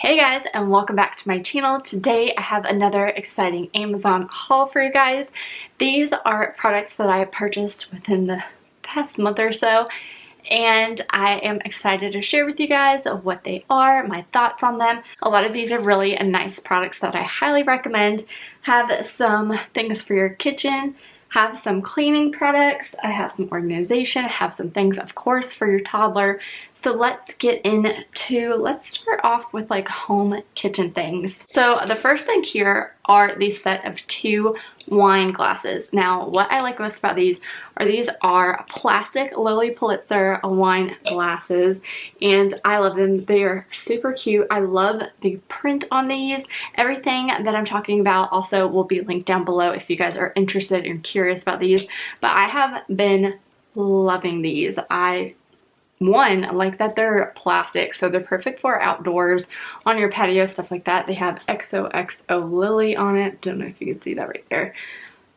Hey guys, and welcome back to my channel. Today I have another exciting Amazon haul for you guys. These are products that I purchased within the past month or so, and I am excited to share with you guys what they are, my thoughts on them. A lot of these are really nice products that I highly recommend. Have some things for your kitchen, have some cleaning products, I have some organization, I have some things of course for your toddler. So let's start off with like home kitchen things. So the first thing here are these set of 2 wine glasses. Now what I like most about these are plastic Lily Pulitzer wine glasses, and I love them. They are super cute. I love the print on these. Everything that I'm talking about also will be linked down below if you guys are interested and curious about these. But I have been loving these. One, I like that they're plastic, so they're perfect for outdoors, on your patio, stuff like that. They have XOXO Lily on it. Don't know if you can see that right there.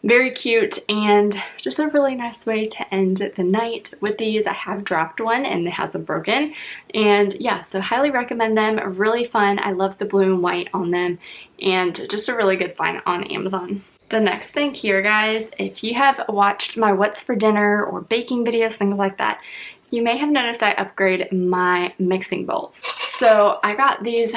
Very cute, and just a really nice way to end the night with these. I have dropped one and it hasn't broken, and yeah, so highly recommend them. Really fun. I love the blue and white on them, and just a really good find on Amazon. The next thing here, guys, if you have watched my what's for dinner or baking videos, things like that, you may have noticed I upgraded my mixing bowls. So I got these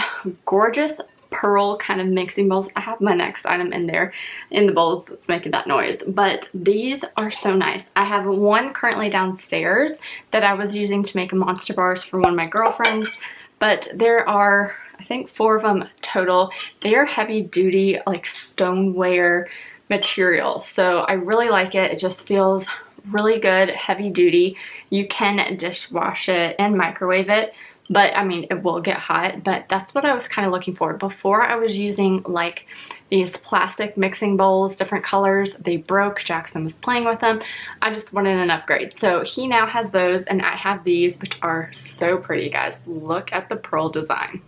gorgeous pearl kind of mixing bowls. I have my next item in there in the bowls that's making that noise, but these are so nice. I have one currently downstairs that I was using to make monster bars for one of my girlfriends, but there are, I think, 4 of them total. They are heavy duty, like stoneware material, so I really like it. It just feels really good, heavy duty. You can dishwash it and microwave it, but I mean, it will get hot, but that's what I was kind of looking for. Before, I was using like these plastic mixing bowls, different colors. They broke. Jackson was playing with them. I just wanted an upgrade. So he now has those, and I have these, which are so pretty, guys. Look at the pearl design.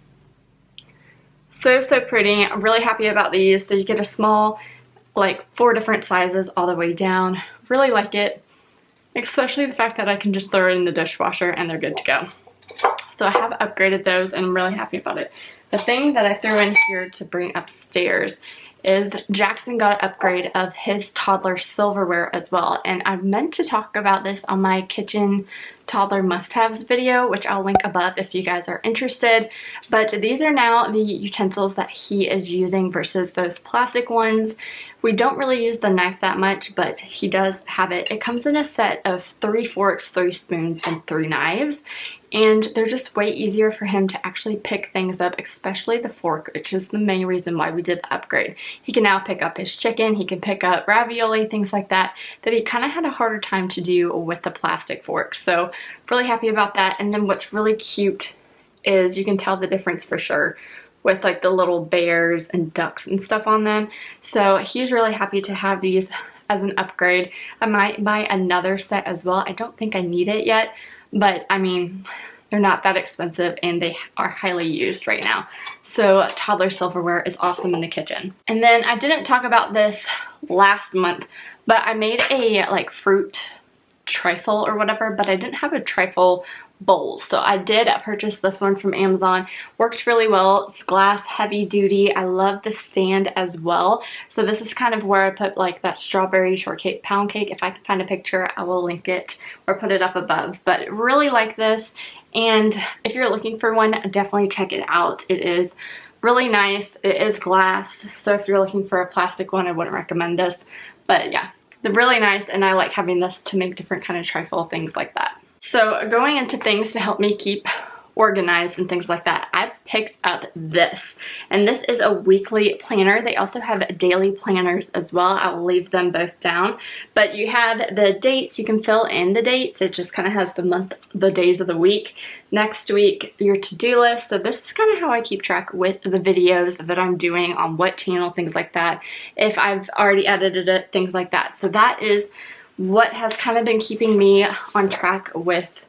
So pretty. I'm really happy about these. So you get a small, like 4 different sizes all the way down. Really like it. Especially the fact that I can just throw it in the dishwasher and they're good to go. So I have upgraded those and I'm really happy about it. The thing that I threw in here to bring upstairs is Jackson got an upgrade of his toddler silverware as well. And I meant to talk about this on my kitchen toddler must-haves video, which I'll link above if you guys are interested. But these are now the utensils that he is using versus those plastic ones. We don't really use the knife that much, but he does have it. It comes in a set of 3 forks, 3 spoons, and 3 knives. And they're just way easier for him to actually pick things up, especially the fork, which is the main reason why we did the upgrade. He can now pick up his chicken, he can pick up ravioli, things like that, that he kind of had a harder time to do with the plastic fork. So really happy about that. And then what's really cute is you can tell the difference for sure with like the little bears and ducks and stuff on them. So he's really happy to have these as an upgrade. I might buy another set as well. I don't think I need it yet, but I mean, they're not that expensive and they are highly used right now. So toddler silverware is awesome in the kitchen. And then I didn't talk about this last month, but I made a like fruit trifle or whatever, but I didn't have a trifle bowl. So I did purchase this one from Amazon. Worked really well. It's glass, heavy duty. I love the stand as well. So this is kind of where I put like that strawberry shortcake pound cake. If I can find a picture, I will link it or put it up above. But really like this. And if you're looking for one, definitely check it out. It is really nice. It is glass. So if you're looking for a plastic one, I wouldn't recommend this. But yeah, they're really nice. And I like having this to make different kind of trifle things like that. So going into things to help me keep organized and things like that, I picked up this, and this is a weekly planner. They also have daily planners as well. I will leave them both down, but you have the dates. You can fill in the dates. It just kind of has the month, the days of the week. Next week, your to-do list. So this is kind of how I keep track with the videos that I'm doing on what channel, things like that. If I've already edited it, things like that. So that is what has kind of been keeping me on track with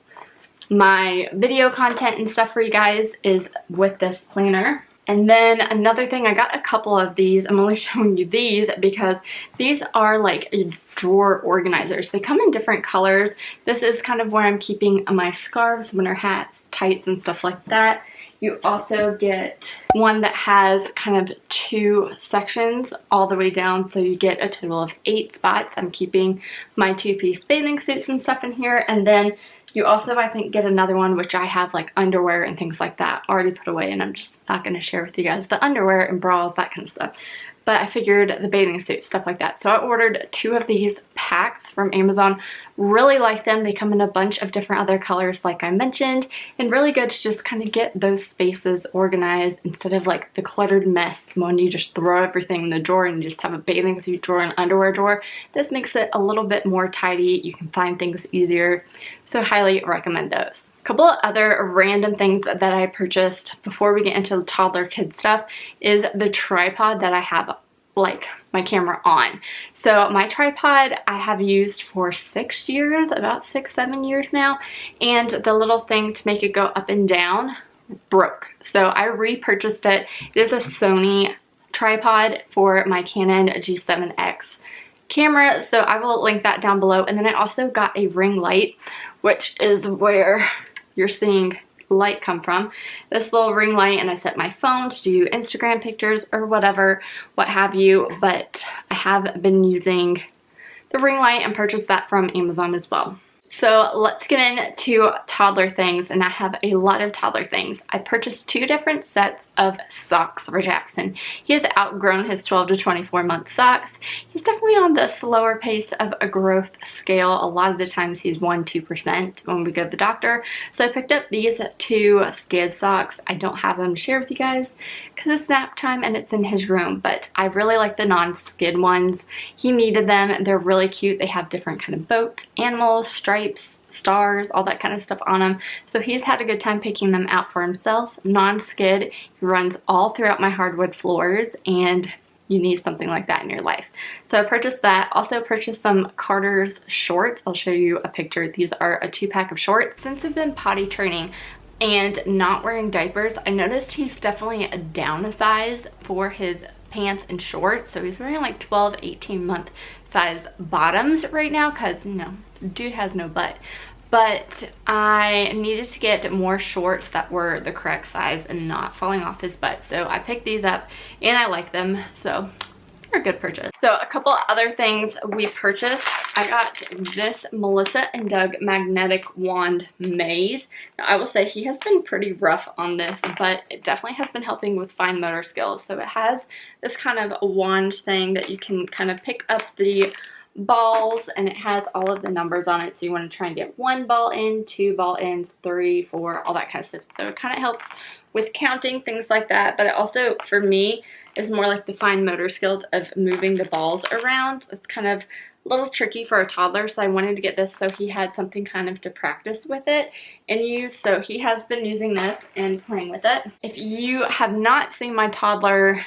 my video content and stuff for you guys, is with this planner. And then another thing, I got a couple of these. I'm only showing you these because these are like drawer organizers. They come in different colors. This is kind of where I'm keeping my scarves, winter hats, tights, and stuff like that. You also get one that has kind of 2 sections all the way down, so you get a total of 8 spots. I'm keeping my 2-piece bathing suits and stuff in here, and then you also, I think, get another one, which I have like underwear and things like that already put away, and I'm just not going to share with you guys the underwear and bras, that kind of stuff. But I figured the bathing suit, stuff like that. So I ordered 2 of these packs from Amazon. Really like them. They come in a bunch of different other colors like I mentioned, and really good to just kind of get those spaces organized instead of like the cluttered mess when you just throw everything in the drawer and you just have a bathing suit drawer and underwear drawer. This makes it a little bit more tidy. You can find things easier. So highly recommend those. A couple of other random things that I purchased before we get into toddler kid stuff is the tripod that I have like my camera on. So my tripod I have used for 6 years, about 6-7 years now, and the little thing to make it go up and down broke. So I repurchased it. It is a Sony tripod for my Canon G7X camera, so I will link that down below. And then I also got a ring light, which is where you're seeing light come from. This little ring light, and I set my phone to do Instagram pictures or whatever, what have you, but I have been using the ring light and purchased that from Amazon as well. So let's get into toddler things, and I have a lot of toddler things. I purchased 2 different sets of socks for Jackson. He has outgrown his 12 to 24 month socks. He's definitely on the slower pace of a growth scale. A lot of the times he's 1-2% when we go to the doctor. So I picked up these 2 skid socks. I don't have them to share with you guys because it's nap time and it's in his room, but I really like the non-skid ones. He needed them. They're really cute. They have different kind of boats, animals, stripes, stars, all that kind of stuff on them. So he's had a good time picking them out for himself. Non-skid. He runs all throughout my hardwood floors, and you need something like that in your life. So I purchased that. Also purchased some Carter's shorts. I'll show you a picture. These are a 2-pack of shorts. Since we've been potty training and not wearing diapers, I noticed he's definitely down a size for his pants and shorts. So he's wearing like 12-18 month size bottoms right now because, you know, dude has no butt. But I needed to get more shorts that were the correct size and not falling off his butt. So I picked these up and I like them. So they're a good purchase. So a couple other things we purchased. I got this Melissa and Doug magnetic wand maze. Now I will say he has been pretty rough on this, but it definitely has been helping with fine motor skills. So it has this kind of wand thing that you can kind of pick up the balls, and it has all of the numbers on it. So you want to try and get 1 ball in, 2 ball ins, 3, 4, all that kind of stuff. So it kind of helps with counting, things like that. But it also, for me, is more like the fine motor skills of moving the balls around. It's kind of a little tricky for a toddler, so I wanted to get this so he had something kind of to practice with it and use. So he has been using this and playing with it. If you have not seen my toddler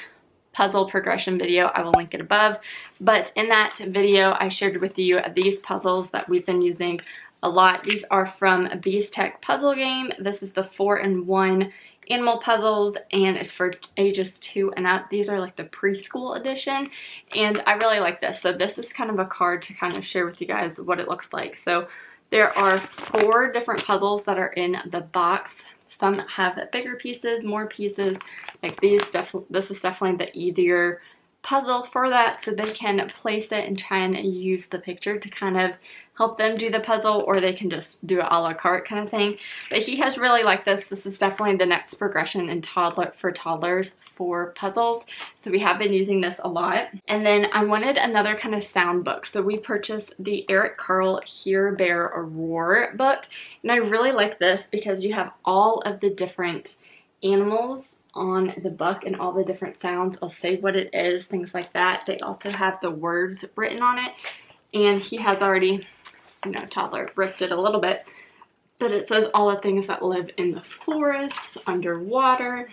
puzzle progression video, I will link it above. But in that video, I shared with you these puzzles that we've been using a lot. These are from Beast Tech Puzzle Game. This is the 4-in-1 animal puzzles, and it's for ages 2 and up. These are like the preschool edition, and I really like this. So this is kind of a card to kind of share with you guys what it looks like. So there are 4 different puzzles that are in the box. Some have bigger pieces, more pieces. Like these, this is definitely the easier puzzle for that, so they can place it and try and use the picture to kind of help them do the puzzle, or they can just do it a la carte kind of thing. But he has really liked this. This is definitely the next progression in toddlers for puzzles. So we have been using this a lot. And then I wanted another kind of sound book. So we purchased the Eric Carle Hear Bear Roar book. And I really like this because you have all of the different animals on the book and all the different sounds. I'll say what it is, things like that. They also have the words written on it. And he has already, you know, toddler ripped it a little bit, but it says all the things that live in the forest, underwater.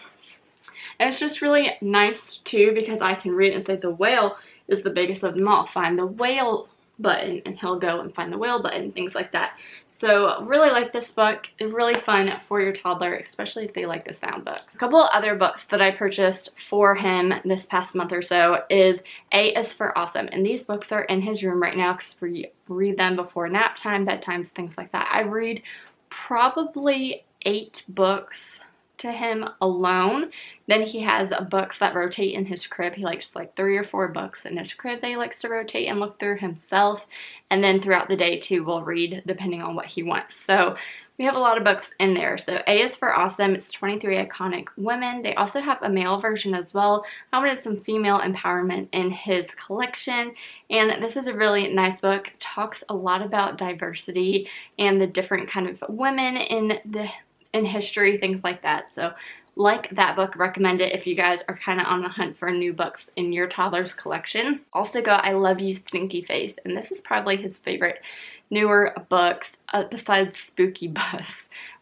And it's just really nice too because I can read and say the whale is the biggest of them all. Find the whale button, and he'll go and find the whale button, things like that. So really like this book. It's really fun for your toddler, especially if they like the sound books. A couple of other books that I purchased for him this past month or so is A is for Awesome. And these books are in his room right now because we read them before nap time, bedtimes, things like that. I read probably 8 books to him alone. Then he has books that rotate in his crib. He likes like 3 or 4 books in his crib that he likes to rotate and look through himself. And then throughout the day too, we'll read depending on what he wants. So we have a lot of books in there. So A is for Awesome. It's 23 Iconic Women. They also have a male version as well. I wanted some female empowerment in his collection. And this is a really nice book. It talks a lot about diversity and the different kind of women in history, things like that. So like that book, recommend it if you guys are kind of on the hunt for new books in your toddler's collection. Also got I Love You Stinky Face, and this is probably his favorite newer books besides Spooky Bus,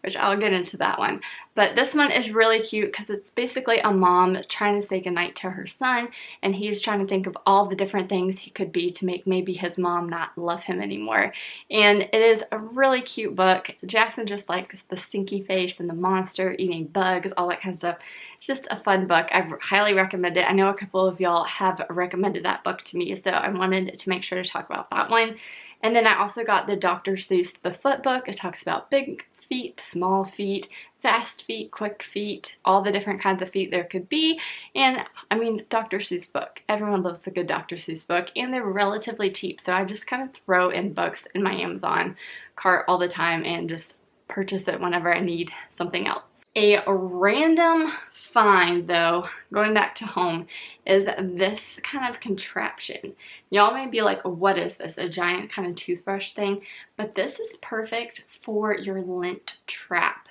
which I'll get into that one. But this one is really cute because it's basically a mom trying to say goodnight to her son, and he's trying to think of all the different things he could be to make maybe his mom not love him anymore. And it is a really cute book. Jackson just likes the stinky face and the monster eating bugs, all that kind of stuff. It's just a fun book. I highly recommend it. I know a couple of y'all have recommended that book to me, so I wanted to make sure to talk about that one. And then I also got the Dr. Seuss The Foot book. It talks about big feet, small feet, fast feet, quick feet, all the different kinds of feet there could be. And I mean, Dr. Seuss book. Everyone loves a good Dr. Seuss book, and they're relatively cheap. So I just kind of throw in books in my Amazon cart all the time and just purchase it whenever I need something else. A random find, though, going back to home, is this kind of contraption. Y'all may be like, what is this? A giant kind of toothbrush thing? But this is perfect for your lint trap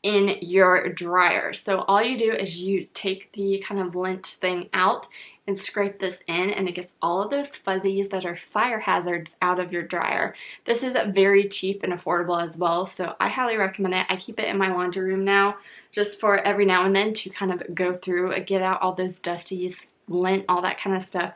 in your dryer. So all you do is you take the kind of lint thing out and scrape this in, and it gets all of those fuzzies that are fire hazards out of your dryer. This is very cheap and affordable as well, so I highly recommend it. I keep it in my laundry room now just for every now and then to kind of go through and get out all those dusties, lint, all that kind of stuff.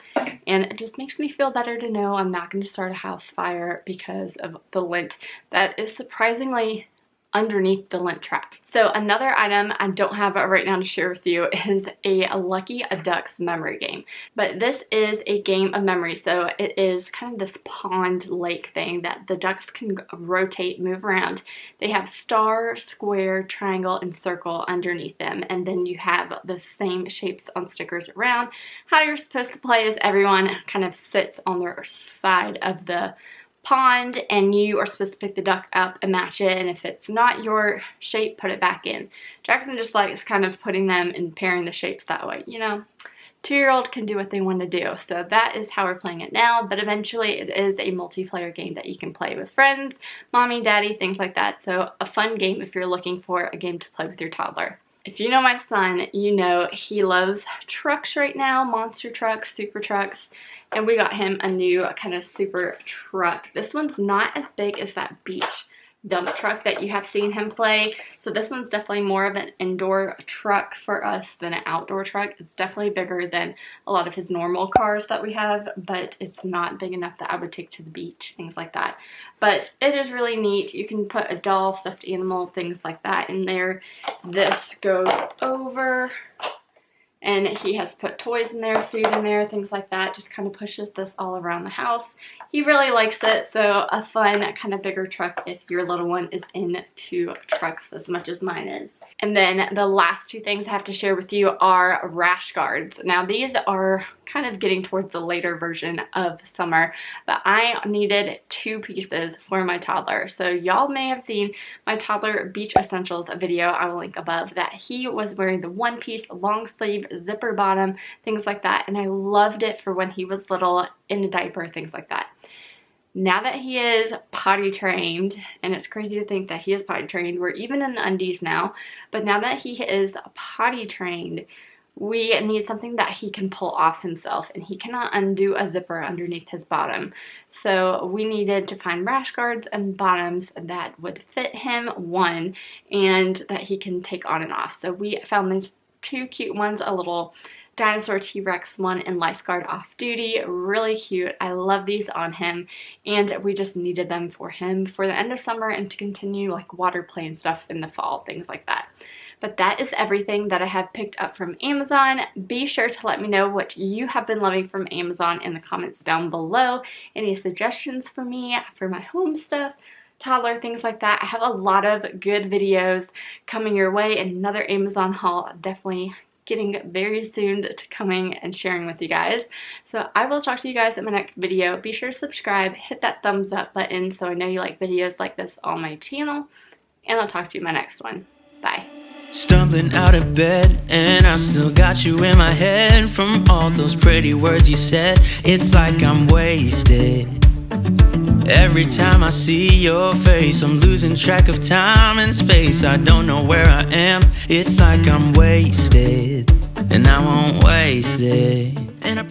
And it just makes me feel better to know I'm not going to start a house fire because of the lint that is surprisingly underneath the lint trap. So another item I don't have right now to share with you is a Lucky Ducks memory game. But this is a game of memory. So it is kind of this pond lake thing that the ducks can rotate, move around. They have star, square, triangle, and circle underneath them. And then you have the same shapes on stickers around. How you're supposed to play is everyone kind of sits on their side of the pond, and you are supposed to pick the duck up and match it, and if it's not your shape, put it back in. Jackson just likes kind of putting them and pairing the shapes that way. You know, 2-year-old can do what they want to do. So that is how we're playing it now, but eventually it is a multiplayer game that you can play with friends, mommy, daddy, things like that. So a fun game if you're looking for a game to play with your toddler. If you know my son, you know he loves trucks right now, monster trucks, super trucks, and we got him a new kind of super truck. This one's not as big as that beach dump truck that you have seen him play. So this one's definitely more of an indoor truck for us than an outdoor truck. It's definitely bigger than a lot of his normal cars that we have, but it's not big enough that I would take to the beach, things like that. But it is really neat. You can put a doll, stuffed animal, things like that in there. This goes over, and he has put toys in there, food in there, things like that. Just kind of pushes this all around the house. He really likes it, so a fun kind of bigger truck if your little one is into trucks as much as mine is. And then the last 2 things I have to share with you are Rash Guards. Now these are kind of getting towards the later version of summer, but I needed 2 pieces for my toddler. So y'all may have seen my toddler beach essentials video, I will link above, that he was wearing the 1-piece long sleeve zipper bottom, things like that, and I loved it for when he was little in a diaper, things like that. Now that he is potty trained, and it's crazy to think that he is potty trained, we're even in the undies now, but now that he is potty trained, we need something that he can pull off himself, and he cannot undo a zipper underneath his bottom. So we needed to find rash guards and bottoms that would fit him, one, and that he can take on and off. So we found these 2 cute ones, a little dinosaur T-Rex one and lifeguard off duty. Really cute. I love these on him, and we just needed them for him for the end of summer and to continue like water play and stuff in the fall, things like that. But that is everything that I have picked up from Amazon. Be sure to let me know what you have been loving from Amazon in the comments down below. Any suggestions for me for my home stuff, Toddler, things like that. I have a lot of good videos coming your way, and another Amazon haul definitely getting very soon to coming and sharing with you guys. So I will talk to you guys in my next video. Be sure to subscribe, hit that thumbs up button so I know you like videos like this on my channel, and I'll talk to you in my next one. Bye. Stumbling out of bed, and I still got you in my head from all those pretty words you said. It's like I'm wasted. Every time I see your face, I'm losing track of time and space. I don't know where I am. It's like I'm wasted, and I won't waste it. And I